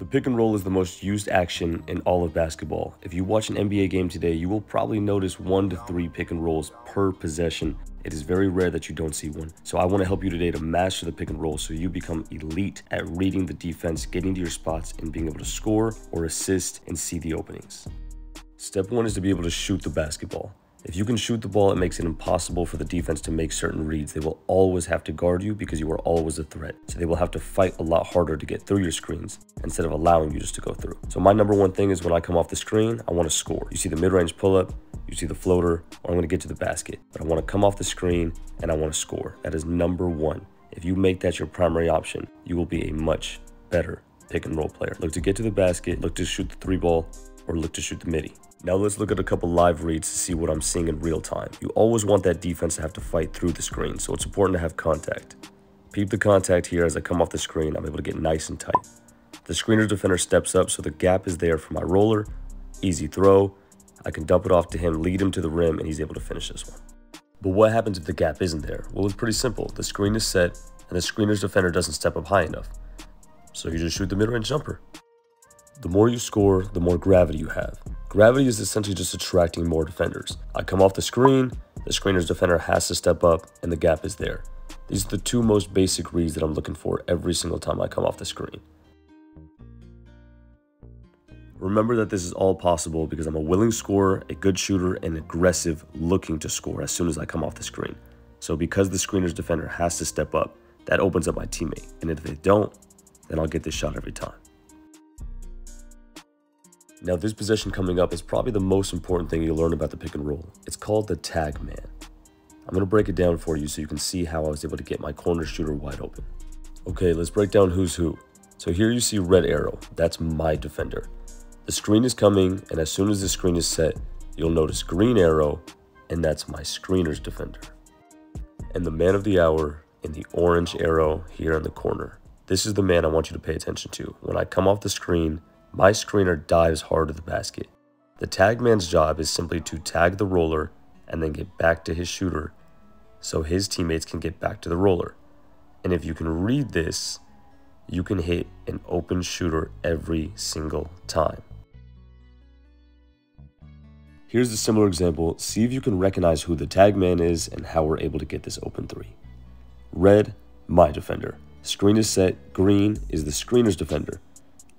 pick and roll is the most used action in all of basketball. If you watch an NBA game today, you will probably notice 1 to 3 pick and rolls per possession. It is very rare that you don't see one. So I want to help you today to master the pick and roll so you become elite at reading the defense, getting to your spots, and being able to score or assist and see the openings. Step 1 is to be able to shoot the basketball. If you can shoot the ball, it makes it impossible for the defense to make certain reads. They will always have to guard you because you are always a threat. So they will have to fight a lot harder to get through your screens instead of allowing you just to go through. So my number one thing is when I come off the screen, I want to score. You see the mid-range pull-up, you see the floater, or I'm going to get to the basket. But I want to come off the screen and I want to score. That is number one. If you make that your primary option, you will be a much better pick and roll player. Look to get to the basket, look to shoot the 3-ball, or look to shoot the midi. Now let's look at a couple live reads to see what I'm seeing in real time. You always want that defense to have to fight through the screen, so it's important to have contact. Peep the contact here as I come off the screen. I'm able to get nice and tight. The screener defender steps up, so the gap is there for my roller. Easy throw. I can dump it off to him, lead him to the rim, and he's able to finish this one. But what happens if the gap isn't there? Well, it's pretty simple. The screen is set, and the screener's defender doesn't step up high enough. So you just shoot the mid-range jumper. The more you score, the more gravity you have. Gravity is essentially just attracting more defenders. I come off the screen, the screener's defender has to step up, and the gap is there. These are the two most basic reads that I'm looking for every single time I come off the screen. Remember that this is all possible because I'm a willing scorer, a good shooter, and aggressive looking to score as soon as I come off the screen. So because the screener's defender has to step up, that opens up my teammate. And if they don't, then I'll get this shot every time. Now this possession coming up is probably the most important thing you'll learn about the pick and roll. It's called the tag man. I'm going to break it down for you so you can see how I was able to get my corner shooter wide open. Okay, let's break down who's who. So here you see red arrow. That's my defender. The screen is coming, and as soon as the screen is set, you'll notice green arrow, and that's my screener's defender. And the man of the hour in the orange arrow here in the corner. This is the man I want you to pay attention to. When I come off the screen, my screener dives hard to the basket. The tag man's job is simply to tag the roller and then get back to his shooter so his teammates can get back to the roller. And if you can read this, you can hit an open shooter every single time. Here's a similar example. See if you can recognize who the tag man is and how we're able to get this open three. Red, my defender. Screen is set. Green is the screener's defender.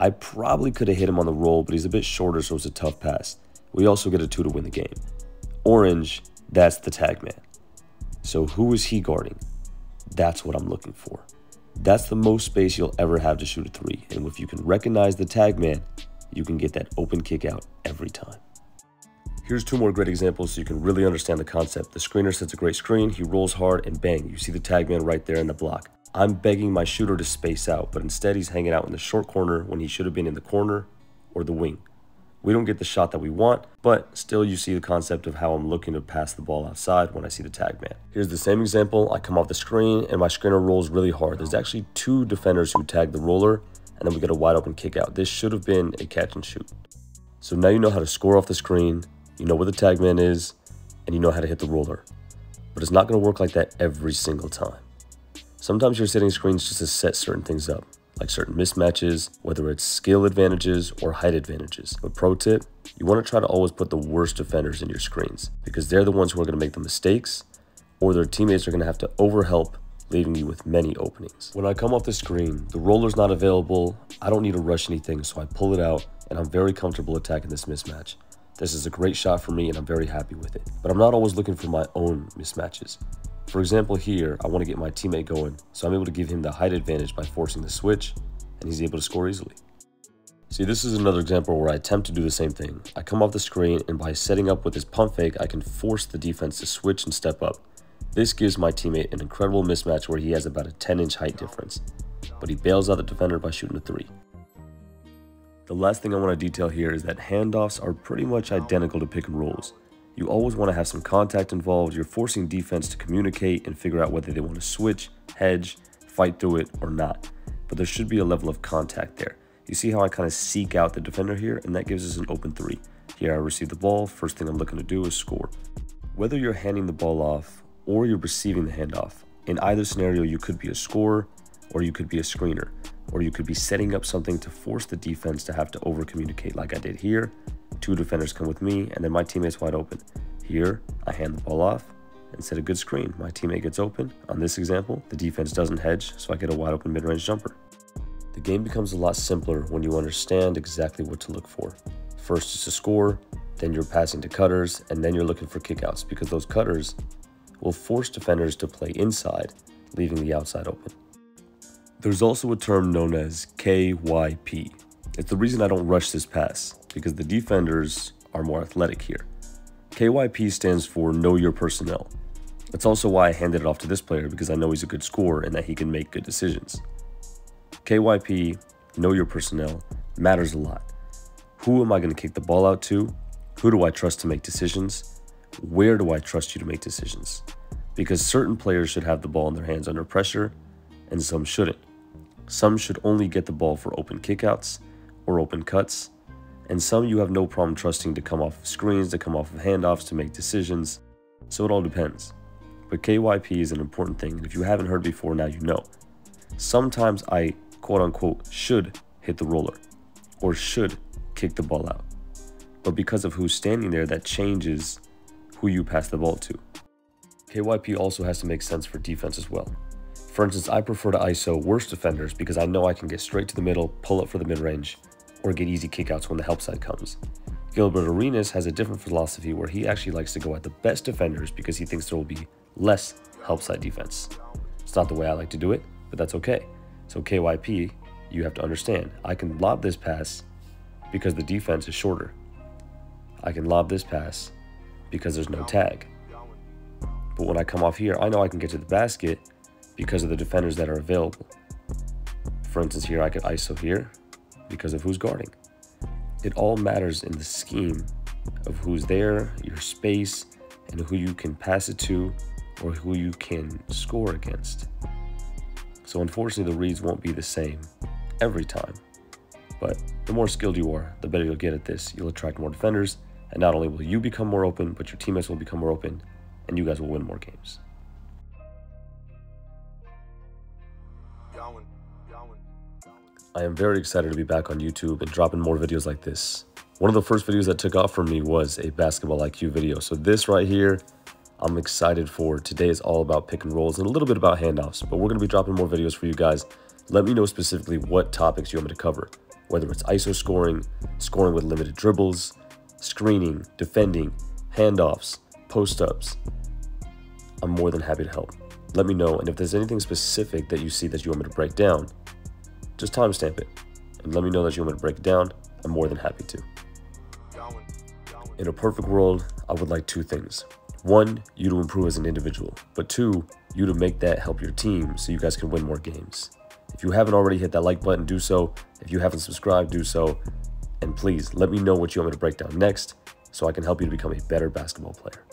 I probably could have hit him on the roll, but he's a bit shorter, so it's a tough pass. We also get a 2 to win the game. Orange, that's the tag man. So who is he guarding? That's what I'm looking for. That's the most space you'll ever have to shoot a 3. And if you can recognize the tag man, you can get that open kick out every time. Here's 2 more great examples so you can really understand the concept. The screener sets a great screen, he rolls hard, and bang, you see the tag man right there in the block. I'm begging my shooter to space out, but instead he's hanging out in the short corner when he should have been in the corner or the wing. We don't get the shot that we want, but still you see the concept of how I'm looking to pass the ball outside when I see the tag man. Here's the same example. I come off the screen and my screener rolls really hard. There's actually 2 defenders who tag the roller, and then we get a wide open kick out. This should have been a catch and shoot. So now you know how to score off the screen, you know where the tag man is, and you know how to hit the roller. But it's not going to work like that every single time. Sometimes you're setting screens just to set certain things up, like certain mismatches, whether it's skill advantages or height advantages. But pro tip, you want to try to always put the worst defenders in your screens because they're the ones who are going to make the mistakes, or their teammates are going to have to overhelp, leaving you with many openings. When I come off the screen, the roller's not available, I don't need to rush anything, so I pull it out, and I'm very comfortable attacking this mismatch. This is a great shot for me, and I'm very happy with it. But I'm not always looking for my own mismatches. For example, here, I want to get my teammate going, so I'm able to give him the height advantage by forcing the switch, and he's able to score easily. See, this is another example where I attempt to do the same thing. I come off the screen, and by setting up with this pump fake, I can force the defense to switch and step up. This gives my teammate an incredible mismatch where he has about a 10-inch height difference, but he bails out the defender by shooting a 3. The last thing I want to detail here is that handoffs are pretty much identical to pick and rolls. You always want to have some contact involved. You're forcing defense to communicate and figure out whether they want to switch, hedge, fight through it, or not. But there should be a level of contact there. You see how I kind of seek out the defender here, and that gives us an open 3. Here I receive the ball. First thing I'm looking to do is score. Whether you're handing the ball off or you're receiving the handoff, in either scenario you could be a scorer or you could be a screener. or you could be setting up something to force the defense to have to over communicate like I did here. 2 defenders come with me and then my teammate's wide open. Here, I hand the ball off and set a good screen. My teammate gets open. On this example, the defense doesn't hedge, so I get a wide open mid-range jumper. The game becomes a lot simpler when you understand exactly what to look for. First is to score, then you're passing to cutters, and then you're looking for kickouts because those cutters will force defenders to play inside, leaving the outside open. There's also a term known as KYP. It's the reason I don't rush this pass, because the defenders are more athletic here. KYP stands for Know Your Personnel. That's also why I handed it off to this player, because I know he's a good scorer and that he can make good decisions. KYP, Know Your Personnel, matters a lot. Who am I going to kick the ball out to? Who do I trust to make decisions? Where do I trust you to make decisions? Because certain players should have the ball in their hands under pressure, and some shouldn't. Some should only get the ball for open kickouts or open cuts, and some you have no problem trusting to come off of screens, to come off of handoffs, to make decisions. So it all depends. But KYP is an important thing, and if you haven't heard before, now you know. Sometimes I, quote-unquote, should hit the roller, or should kick the ball out. But because of who's standing there, that changes who you pass the ball to. KYP also has to make sense for defense as well. For instance, I prefer to ISO worse defenders because I know I can get straight to the middle, pull up for the mid-range, or get easy kickouts when the help side comes. Gilbert Arenas has a different philosophy where he actually likes to go at the best defenders because he thinks there will be less help side defense. It's not the way I like to do it, but that's okay. So KYP, you have to understand, I can lob this pass because the defense is shorter. I can lob this pass because there's no tag. But when I come off here, I know I can get to the basket because of the defenders that are available. For instance, here I could ISO here because of who's guarding. It all matters in the scheme of who's there, your space, and who you can pass it to or who you can score against. So unfortunately, the reads won't be the same every time. But the more skilled you are, the better you'll get at this. You'll attract more defenders, and not only will you become more open, but your teammates will become more open, and you guys will win more games. I am very excited to be back on YouTube and dropping more videos like this. One of the first videos that took off for me was a basketball IQ video. So this right here, I'm excited for. Today is all about pick and rolls and a little bit about handoffs, but we're going to be dropping more videos for you guys. Let me know specifically what topics you want me to cover, whether it's ISO scoring, scoring with limited dribbles, screening, defending, handoffs, post-ups. I'm more than happy to help. Let me know, and if there's anything specific that you see that you want me to break down, just timestamp it and let me know that you want me to break it down. I'm more than happy to. In a perfect world, I would like 2 things. 1, you to improve as an individual, but 2, you to make that help your team so you guys can win more games. If you haven't already hit that like button, do so. If you haven't subscribed, do so. And please let me know what you want me to break down next so I can help you to become a better basketball player.